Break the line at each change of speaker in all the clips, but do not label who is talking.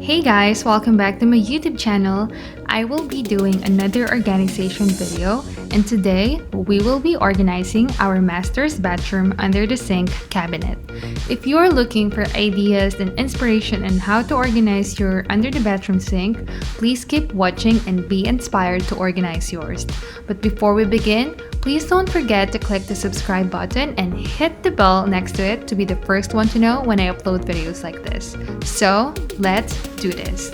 Hey guys, welcome back to my YouTube channel. I will be doing another organization video, and today we will be organizing our master's bathroom under the sink cabinet. If you are looking for ideas and inspiration on how to organize your under the bathroom sink, please keep watching and be inspired to organize yours. But before we begin, please don't forget to click the subscribe button and hit the bell next to it to be the first one to know when I upload videos like this. So, let's do this.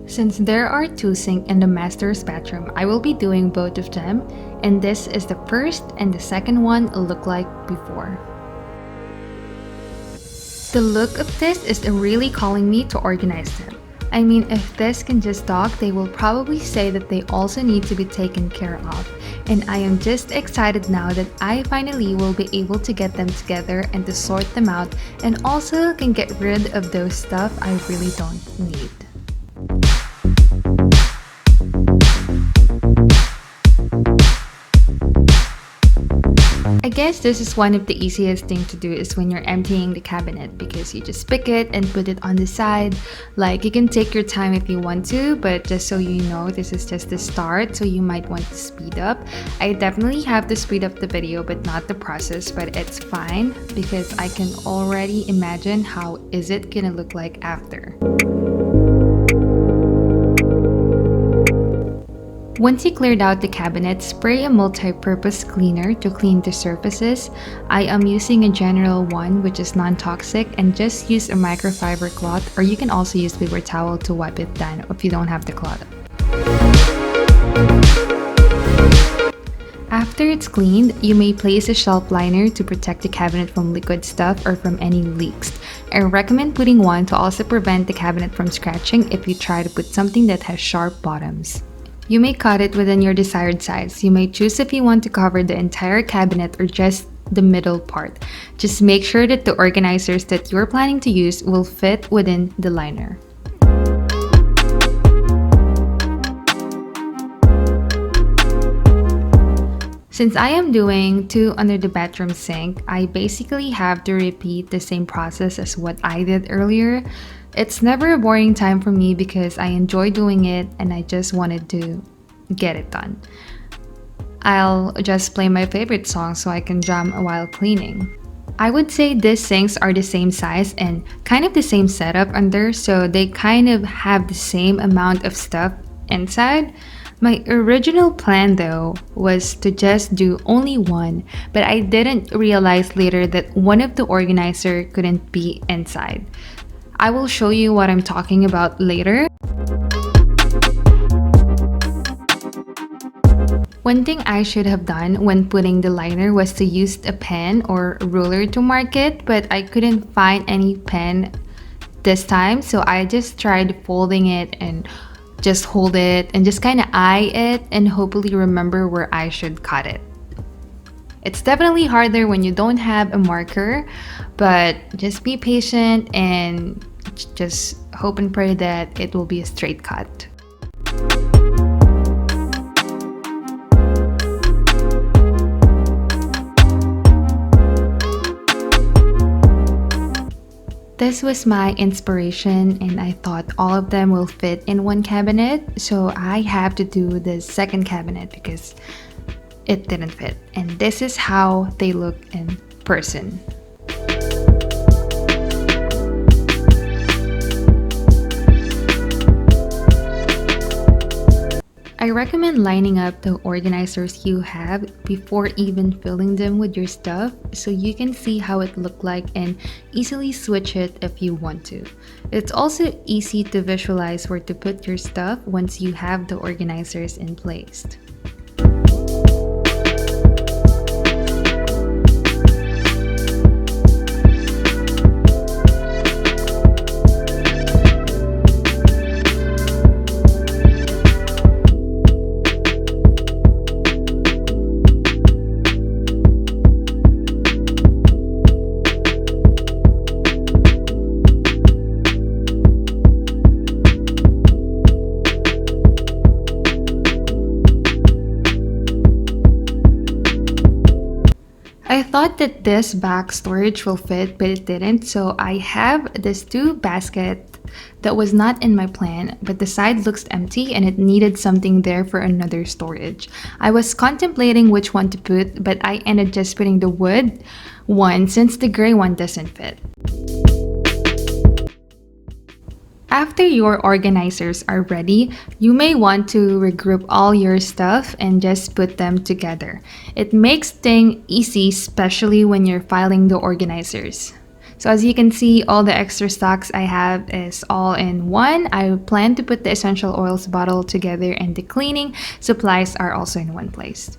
Since there are two sinks in the master's bathroom, I will be doing both of them, and this is the first and the second one look like before. The look of this is really calling me to organize them. I mean, if this can just talk, they will probably say that they also need to be taken care of. And I am just excited now that I finally will be able to get them together and to sort them out, and also can get rid of those stuff I really don't need. I guess this is one of the easiest thing to do is when you're emptying the cabinet, because you just pick it and put it on the side. Like, you can take your time if you want to, but just so you know, this is just the start, so you might want to speed up. I definitely have to speed up the video but not the process, but it's fine because I can already imagine how is it gonna look like after. Once you cleared out the cabinet, spray a multi-purpose cleaner to clean the surfaces. I am using a general one which is non-toxic, and just use a microfiber cloth, or you can also use paper towel to wipe it down if you don't have the cloth. After it's cleaned, you may place a shelf liner to protect the cabinet from liquid stuff or from any leaks. I recommend putting one to also prevent the cabinet from scratching if you try to put something that has sharp bottoms. You may cut it within your desired size. You may choose if you want to cover the entire cabinet or just the middle part. Just make sure that the organizers that you're planning to use will fit within the liner. Since I am doing two under the bathroom sink, I basically have to repeat the same process as what I did earlier. It's never a boring time for me because I enjoy doing it and I just wanted to get it done. I'll just play my favorite song so I can jam while cleaning. I would say these sinks are the same size and kind of the same setup under, so they kind of have the same amount of stuff inside. My original plan though was to just do only one, but I didn't realize later that one of the organizer couldn't be inside. I will show you what I'm talking about later. One thing I should have done when putting the liner was to use a pen or ruler to mark it, but I couldn't find any pen this time, so I just tried folding it and just hold it and just kind of eye it and hopefully remember where I should cut it. It's definitely harder when you don't have a marker, but just be patient and just hope and pray that it will be a straight cut. This was my inspiration, and I thought all of them will fit in one cabinet, so I have to do the second cabinet because it didn't fit. And this is how they look in person. I recommend lining up the organizers you have before even filling them with your stuff so you can see how it looked like and easily switch it if you want to. It's also easy to visualize where to put your stuff once you have the organizers in place. I thought that this back storage will fit, but it didn't. So I have this two basket that was not in my plan, but the side looks empty and it needed something there for another storage. I was contemplating which one to put, but I ended just putting the wood one since the gray one doesn't fit. After your organizers are ready, you may want to regroup all your stuff and just put them together. It makes things easy, especially when you're filing the organizers. So as you can see, all the extra stocks I have is all in one. I plan to put the essential oils bottle together and the cleaning supplies are also in one place.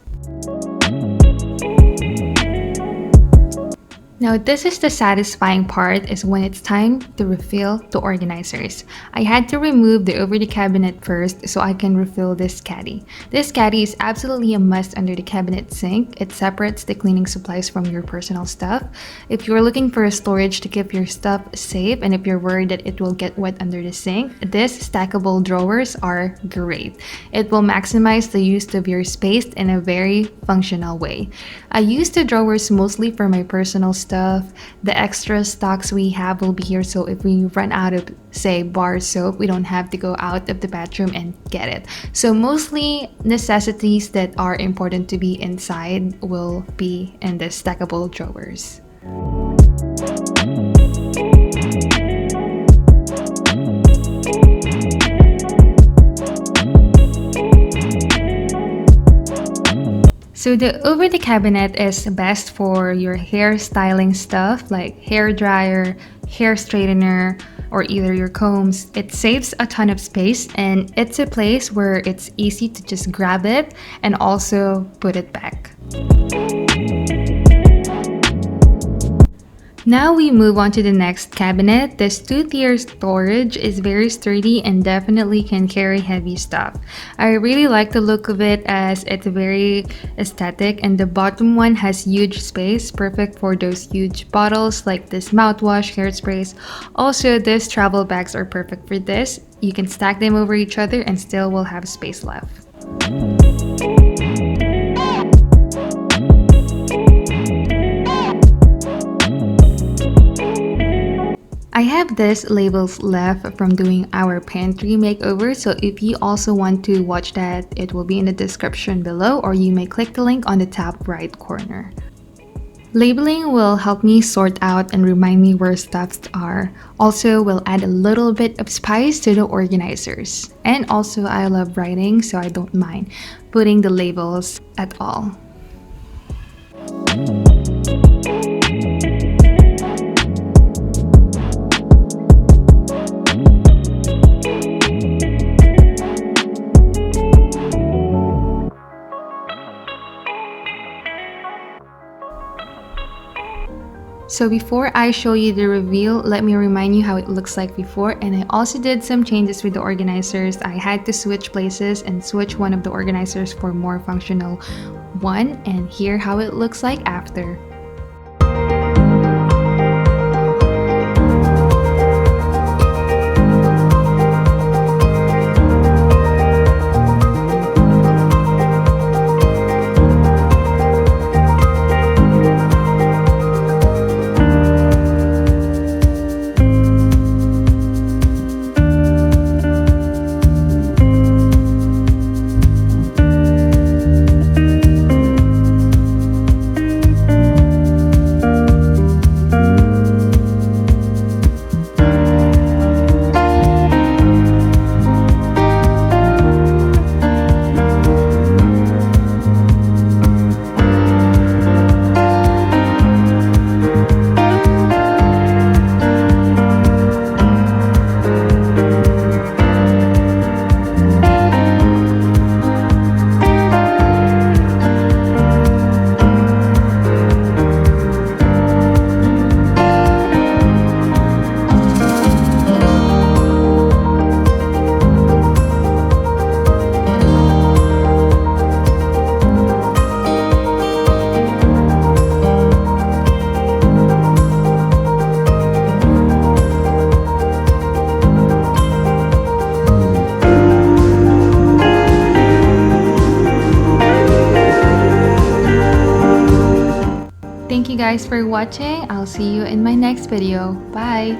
Now this is the satisfying part is when it's time to refill the organizers. I had to remove the over the cabinet first so I can refill this caddy. This caddy is absolutely a must under the cabinet sink. It separates the cleaning supplies from your personal stuff. If you're looking for a storage to keep your stuff safe and if you're worried that it will get wet under the sink, these stackable drawers are great. It will maximize the use of your space in a very functional way. I use the drawers mostly for my personal stuff. The extra stocks we have will be here, so if we run out of, say, bar soap, we don't have to go out of the bathroom and get it. So mostly necessities that are important to be inside will be in the stackable drawers. So the over the cabinet is best for your hair styling stuff like hair dryer, hair straightener, or either your combs. It saves a ton of space and it's a place where it's easy to just grab it and also put it back. Now we move on to the next cabinet. This two-tier storage is very sturdy and definitely can carry heavy stuff. I really like the look of it as it's very aesthetic, and the bottom one has huge space, perfect for those huge bottles like this mouthwash, hairsprays. Also, these travel bags are perfect for this. You can stack them over each other and still will have space left. I have these labels left from doing our pantry makeover, so if you also want to watch that, it will be in the description below, or you may click the link on the top right corner. Labeling will help me sort out and remind me where stuffs are. Also will add a little bit of spice to the organizers. And also I love writing, so I don't mind putting the labels at all. So before I show you the reveal, let me remind you how it looks like before, and I also did some changes with the organizers. I had to switch places and switch one of the organizers for more functional one, and here how it looks like after. Thank you guys for watching. I'll see you in my next video. Bye!